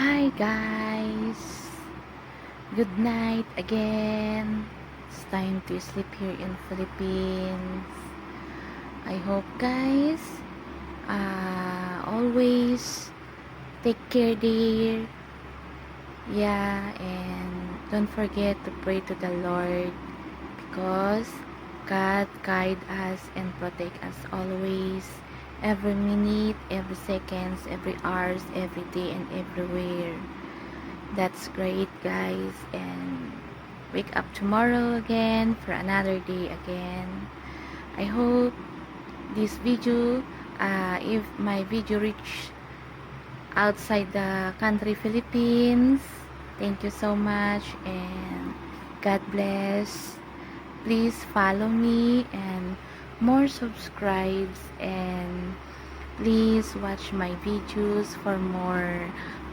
Hi guys, good night again. It's time to sleep here in Philippines. I hope guys always take care there. Yeah, and don't forget to pray to the Lord because God guide us and protect us always, every minute, every seconds, every hours, every day and everywhere. That's great guys, and wake up tomorrow again for another day again. I hope this video, if my video reach outside the country Philippines, thank you so much and God bless. Please follow me and more subscribes, and please watch my videos for more